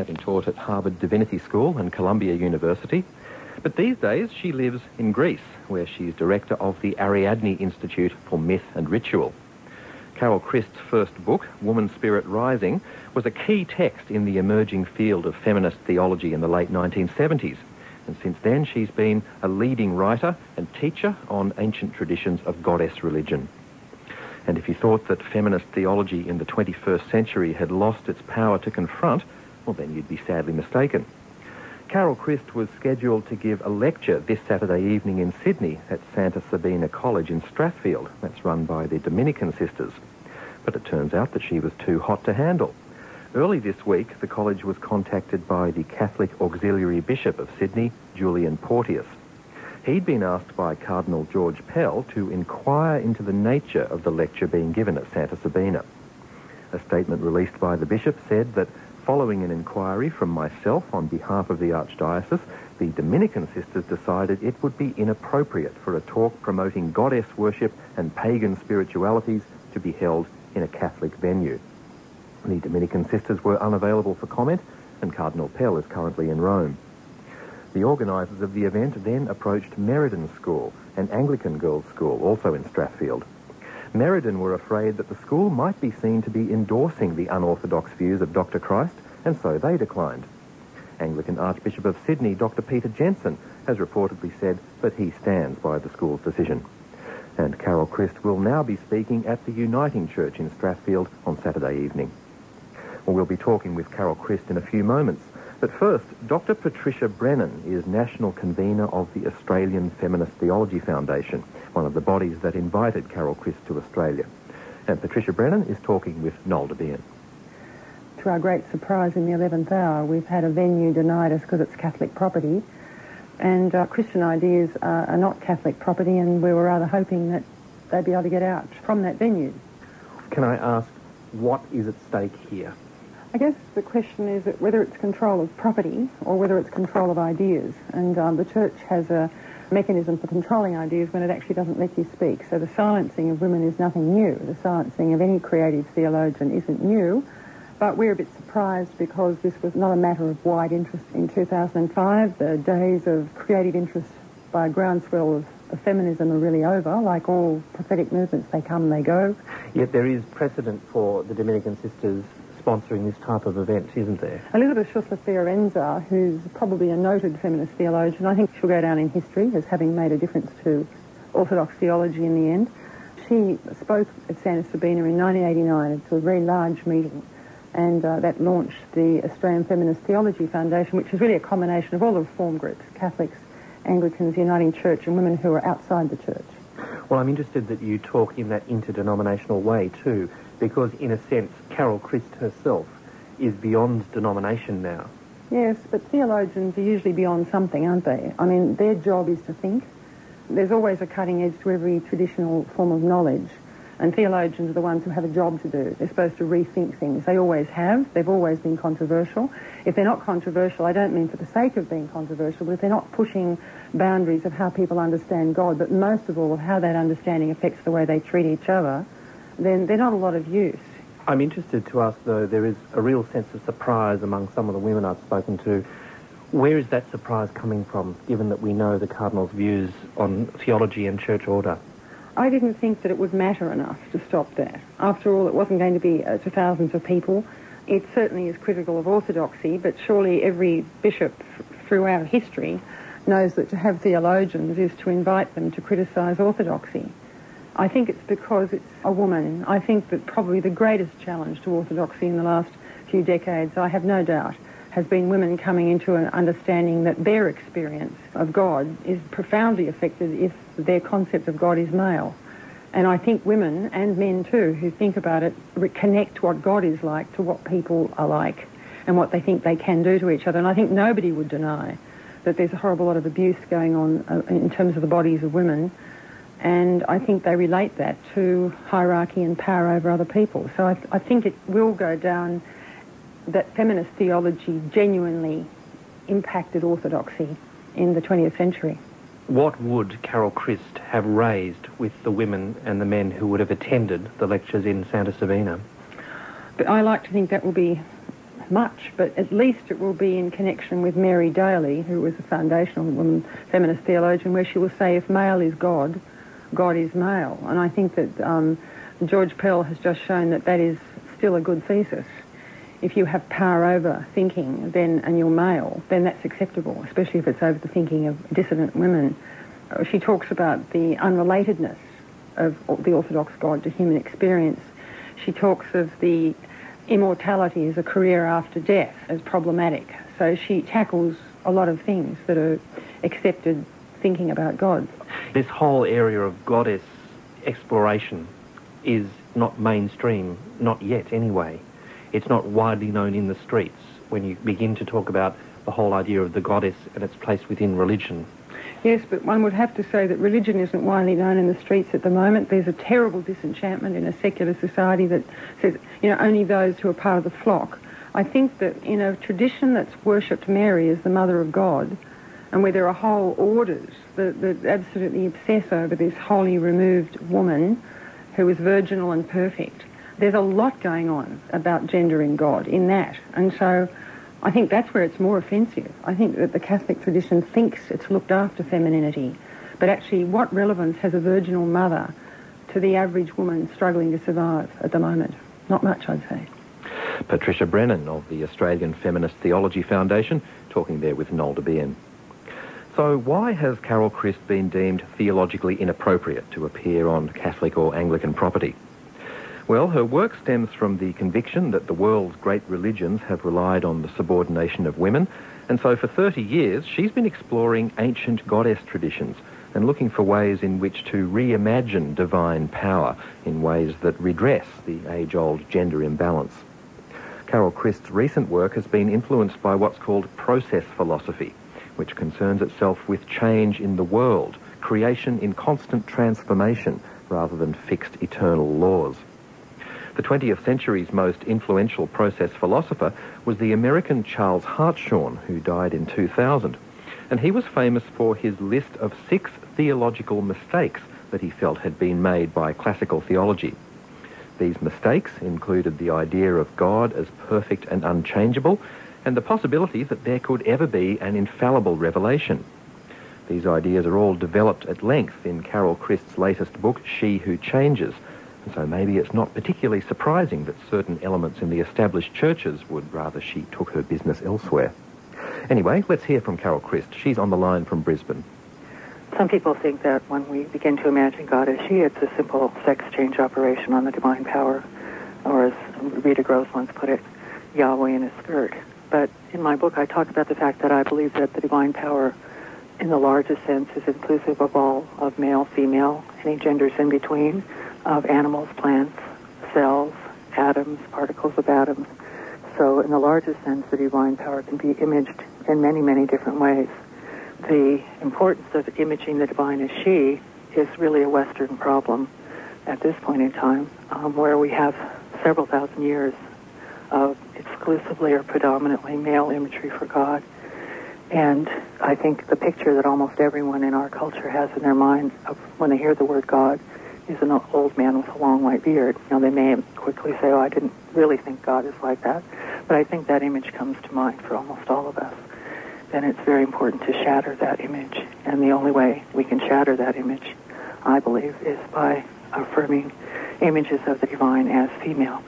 having taught at Harvard Divinity School and Columbia University. But these days she lives in Greece, where she's director of the Ariadne Institute for Myth and Ritual. Carol Christ's first book, Woman Spirit Rising, was a key text in the emerging field of feminist theology in the late 1970s. And since then she's been a leading writer and teacher on ancient traditions of goddess religion. And if you thought that feminist theology in the 21st century had lost its power to confront, well, then you'd be sadly mistaken. Carol Christ was scheduled to give a lecture this Saturday evening in Sydney at Santa Sabina College in Strathfield. That's run by the Dominican Sisters. But it turns out that she was too hot to handle. Early this week, the college was contacted by the Catholic Auxiliary Bishop of Sydney, Julian Porteous. He'd been asked by Cardinal George Pell to inquire into the nature of the lecture being given at Santa Sabina. A statement released by the bishop said that following an inquiry from myself on behalf of the Archdiocese, the Dominican Sisters decided it would be inappropriate for a talk promoting goddess worship and pagan spiritualities to be held in a Catholic venue. The Dominican Sisters were unavailable for comment, and Cardinal Pell is currently in Rome. The organisers of the event then approached Meriden School, an Anglican girls' school, also in Strathfield. Meriden were afraid that the school might be seen to be endorsing the unorthodox views of Dr. Christ, and so they declined. Anglican Archbishop of Sydney, Dr. Peter Jensen, has reportedly said that he stands by the school's decision. And Carol Christ will now be speaking at the Uniting Church in Strathfield on Saturday evening. Well, we'll be talking with Carol Christ in a few moments. But first, Dr. Patricia Brennan is National Convener of the Australian Feminist Theology Foundation, one of the bodies that invited Carol Christ to Australia. And Patricia Brennan is talking with Noel Debien. To our great surprise in the 11th hour, we've had a venue denied us because it's Catholic property. And Christian Ideas are not Catholic property, and we were rather hoping that they'd be able to get out from that venue. Can I ask, what is at stake here? I guess the question is that whether it's control of property or whether it's control of ideas. And the Church has a mechanism for controlling ideas when it actually doesn't let you speak. So the silencing of women is nothing new. The silencing of any creative theologian isn't new. But we're a bit surprised because this was not a matter of wide interest in 2005. The days of creative interest by a groundswell of feminism are really over. Like all prophetic movements, they come and they go. Yet there is precedent for the Dominican Sisters sponsoring this type of event, isn't there? Elizabeth Schussler-Fiorenza, who's probably a noted feminist theologian, I think she'll go down in history as having made a difference to Orthodox theology in the end. She spoke at Santa Sabina in 1989 to a very large meeting, and that launched the Australian Feminist Theology Foundation, which is really a combination of all the reform groups, Catholics, Anglicans, Uniting Church, and women who are outside the Church. Well, I'm interested that you talk in that interdenominational way too, because in a sense, Carol Christ herself is beyond denomination now. Yes, but theologians are usually beyond something, aren't they? I mean, their job is to think. There's always a cutting edge to every traditional form of knowledge, and theologians are the ones who have a job to do. They're supposed to rethink things. They always have. They've always been controversial. If they're not controversial, I don't mean for the sake of being controversial, but if they're not pushing boundaries of how people understand God, but most of all of how that understanding affects the way they treat each other, then they're not a lot of use. I'm interested to ask, though, there is a real sense of surprise among some of the women I've spoken to. Where is that surprise coming from, given that we know the Cardinal's views on theology and church order? I didn't think that it would matter enough to stop that. After all, it wasn't going to be to thousands of people. It certainly is critical of orthodoxy, but surely every bishop throughout history knows that to have theologians is to invite them to criticise orthodoxy. I think it's because it's a woman. I think that probably the greatest challenge to orthodoxy in the last few decades, I have no doubt, has been women coming into an understanding that their experience of God is profoundly affected if their concept of God is male. And I think women, and men too, who think about it, connect what God is like to what people are like and what they think they can do to each other. And I think nobody would deny that there's a horrible lot of abuse going on in terms of the bodies of women. And I think they relate that to hierarchy and power over other people. So I think it will go down that feminist theology genuinely impacted orthodoxy in the 20th century. What would Carol Christ have raised with the women and the men who would have attended the lectures in Santa Sabina? But I like to think that will be much, but at least it will be in connection with Mary Daly, who was a foundational woman, feminist theologian, where she will say, if male is God, God is male. And I think that George Pell has just shown that that is still a good thesis. If you have power over thinking and you're male, then that's acceptable, especially if it's over the thinking of dissident women. She talks about the unrelatedness of the Orthodox God to human experience. She talks of the immortality as a career after death as problematic. So she tackles a lot of things that are accepted thinking about God. This whole area of goddess exploration is not mainstream, not yet anyway. It's not widely known in the streets when you begin to talk about the whole idea of the goddess and its place within religion. Yes, but one would have to say that religion isn't widely known in the streets at the moment. There's a terrible disenchantment in a secular society that says, only those who are part of the flock. I think that in a tradition that's worshipped Mary as the Mother of God, and where there are whole orders that absolutely obsess over this wholly removed woman who is virginal and perfect, there's a lot going on about gender in God in that. And so I think that's where it's more offensive. I think that the Catholic tradition thinks it's looked after femininity, but actually what relevance has a virginal mother to the average woman struggling to survive at the moment? Not much, I'd say. Patricia Brennan of the Australian Feminist Theology Foundation, talking there with Noel Debien. So why has Carol Christ been deemed theologically inappropriate to appear on Catholic or Anglican property? Well, her work stems from the conviction that the world's great religions have relied on the subordination of women, and so for 30 years she's been exploring ancient goddess traditions and looking for ways in which to reimagine divine power in ways that redress the age-old gender imbalance. Carol Christ's recent work has been influenced by what's called process philosophy, which concerns itself with change in the world, creation in constant transformation rather than fixed eternal laws. The 20th century's most influential process philosopher was the American Charles Hartshorne, who died in 2000. And he was famous for his list of 6 theological mistakes that he felt had been made by classical theology. These mistakes included the idea of God as perfect and unchangeable, and the possibility that there could ever be an infallible revelation. These ideas are all developed at length in Carol Christ's latest book, She Who Changes, and so maybe it's not particularly surprising that certain elements in the established churches would rather she took her business elsewhere. Anyway, let's hear from Carol Christ. She's on the line from Brisbane. Some people think that when we begin to imagine God as she, it's a simple sex change operation on the divine power, or as Rita Gross once put it, Yahweh in a skirt. But in my book, I talk about the fact that I believe that the divine power, in the largest sense, is inclusive of all, of male, female, any genders in between, of animals, plants, cells, atoms, particles of atoms. So in the largest sense, the divine power can be imaged in many, many different ways. The importance of imaging the divine as she is really a Western problem at this point in time, where we have several thousand years of exclusively or predominantly male imagery for God. And I think the picture that almost everyone in our culture has in their mind of when they hear the word God is an old man with a long white beard. Now, they may quickly say, I didn't really think God is like that. But I think that image comes to mind for almost all of us. And it's very important to shatter that image. And the only way we can shatter that image, I believe, is by affirming images of the divine as female.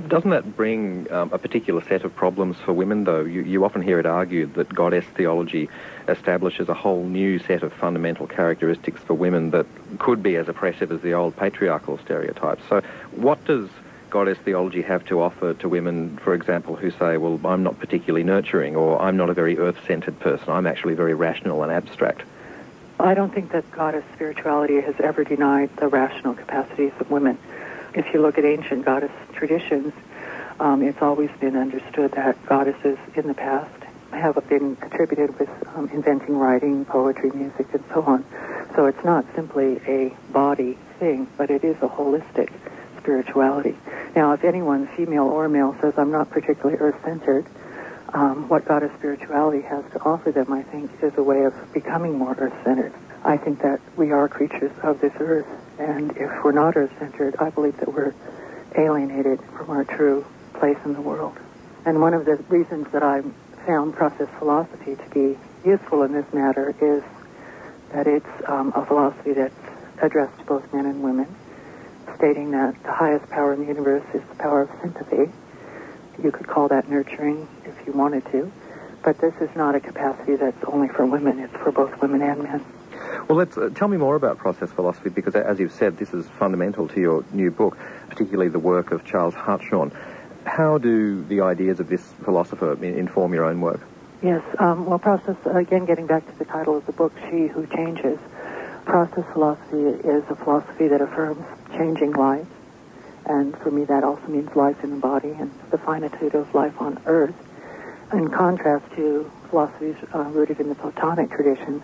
Doesn't that bring a particular set of problems for women, though? You often hear it argued that goddess theology establishes a whole new set of fundamental characteristics for women that could be as oppressive as the old patriarchal stereotypes. So what does goddess theology have to offer to women, for example, who say, well, I'm not particularly nurturing, or I'm not a very earth-centered person, I'm actually very rational and abstract? I don't think that goddess spirituality has ever denied the rational capacities of women. If you look at ancient goddess traditions, it's always been understood that goddesses in the past have been attributed with inventing writing, poetry, music, and so on. So it's not simply a body thing, but it is a holistic spirituality. Now, if anyone, female or male, says I'm not particularly earth-centered, what goddess spirituality has to offer them, I think, is a way of becoming more earth-centered. I think that we are creatures of this earth, and if we're not earth-centered, I believe that we're alienated from our true place in the world. And one of the reasons that I found process philosophy to be useful in this matter is that it's a philosophy that's addressed to both men and women, stating that the highest power in the universe is the power of sympathy. You could call that nurturing if you wanted to, but this is not a capacity that's only for women. It's for both women and men. Well, let's tell me more about process philosophy, because as you've said, this is fundamental to your new book, particularly the work of Charles Hartshorne. How do the ideas of this philosopher inform your own work? Yes, well, process, again, getting back to the title of the book, She Who Changes, process philosophy is a philosophy that affirms changing life, and for me that also means life in the body and the finitude of life on earth, in contrast to philosophies rooted in the Platonic tradition,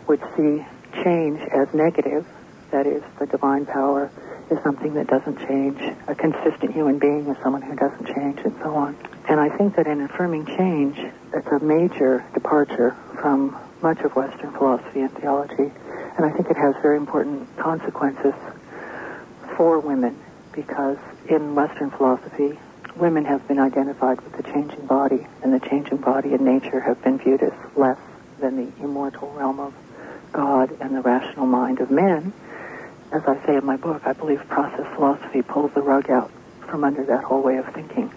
which see change as negative, that is, the divine power is something that doesn't change, a consistent human being is someone who doesn't change, and so on. And I think that in affirming change, it's a major departure from much of Western philosophy and theology, and I think it has very important consequences for women, because in Western philosophy, women have been identified with the changing body, and the changing body and nature have been viewed as less than the immortal realm of God and the rational mind of men. As I say in my book, I believe process philosophy pulls the rug out from under that whole way of thinking.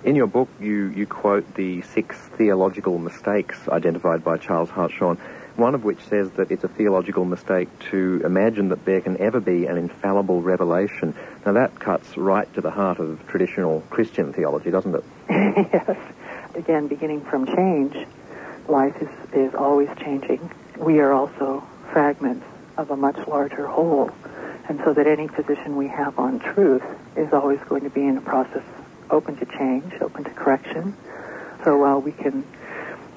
In your book, you quote the 6 theological mistakes identified by Charles Hartshorne, one of which says that it's a theological mistake to imagine that there can ever be an infallible revelation. Now, that cuts right to the heart of traditional Christian theology, doesn't it? Yes. Again, beginning from change, life is always changing. We are also fragments of a much larger whole, and so that any position we have on truth is always going to be in a process open to change, open to correction. So while we can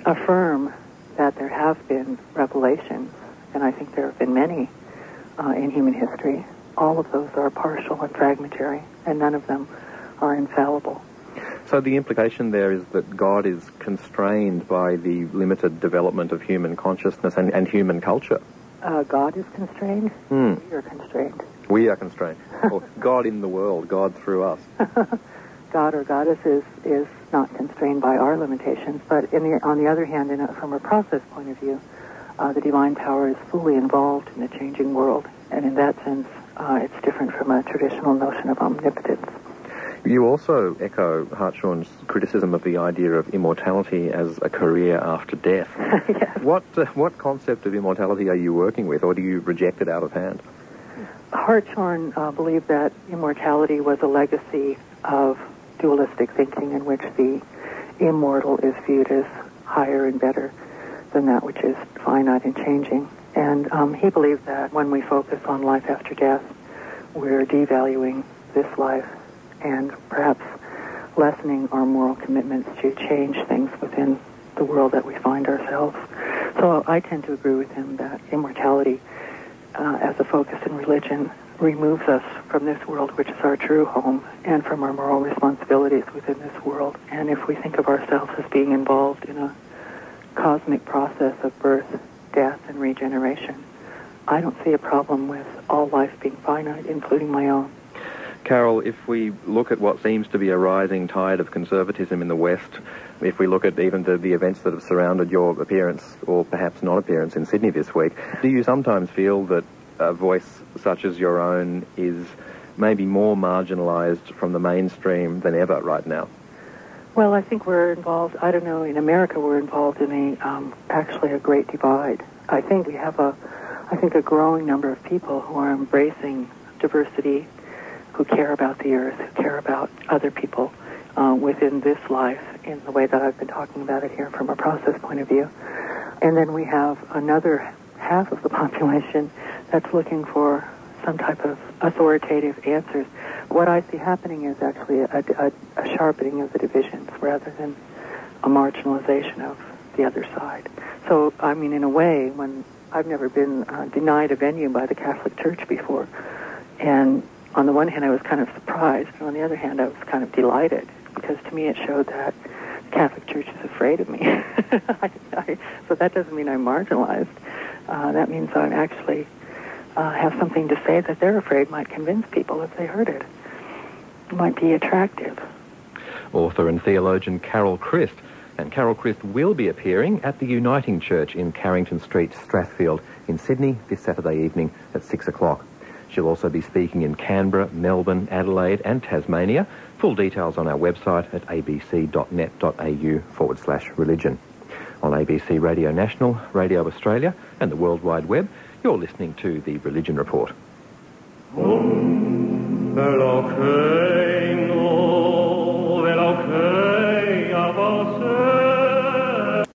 affirm that there have been revelations, and I think there have been many in human history, all of those are partial and fragmentary, and none of them are infallible. So the implication there is that God is constrained by the limited development of human consciousness and human culture. God is constrained. We are constrained. We are constrained. Or God in the world, God through us. God or goddess is not constrained by our limitations, but on the other hand, from a process point of view, the divine power is fully involved in the changing world, and in that sense, it's different from a traditional notion of omnipotence. You also echo Hartshorne's criticism of the idea of immortality as a career after death. Yes. What concept of immortality are you working with, or do you reject it out of hand? Hartshorne believed that immortality was a legacy of dualistic thinking in which the immortal is viewed as higher and better than that which is finite and changing. And he believed that when we focus on life after death, we're devaluing this life and perhaps lessening our moral commitments to change things within the world that we find ourselves. So I tend to agree with him that immortality as a focus in religion removes us from this world, which is our true home, and from our moral responsibilities within this world. And if we think of ourselves as being involved in a cosmic process of birth, death, and regeneration, I don't see a problem with all life being finite, including my own. Carol, if we look at what seems to be a rising tide of conservatism in the West, if we look at even the events that have surrounded your appearance, or perhaps not appearance, in Sydney this week, do you sometimes feel that a voice such as your own is maybe more marginalized from the mainstream than ever right now? Well, I think we're involved, I don't know, in America we're involved in actually a great divide. I think we have a growing number of people who are embracing diversity, who care about the earth, who care about other people within this life in the way that I've been talking about it here from a process point of view. And then we have another half of the population that's looking for some type of authoritative answers. What I see happening is actually a sharpening of the divisions rather than a marginalization of the other side. So, I mean, in a way, when I've never been denied a venue by the Catholic Church before, and on the one hand, I was kind of surprised, and on the other hand, I was kind of delighted, because to me it showed that the Catholic Church is afraid of me. So that doesn't mean I'm marginalized. That means I actually have something to say that they're afraid might convince people if they heard it. It might be attractive. author and theologian Carol Christ. And Carol Christ will be appearing at the Uniting Church in Carrington Street, Strathfield in Sydney this Saturday evening at 6 o'clock. She'll also be speaking in Canberra, Melbourne, Adelaide and Tasmania. Full details on our website at abc.net.au/religion. On ABC Radio National, Radio Australia and the World Wide Web, you're listening to The Religion Report.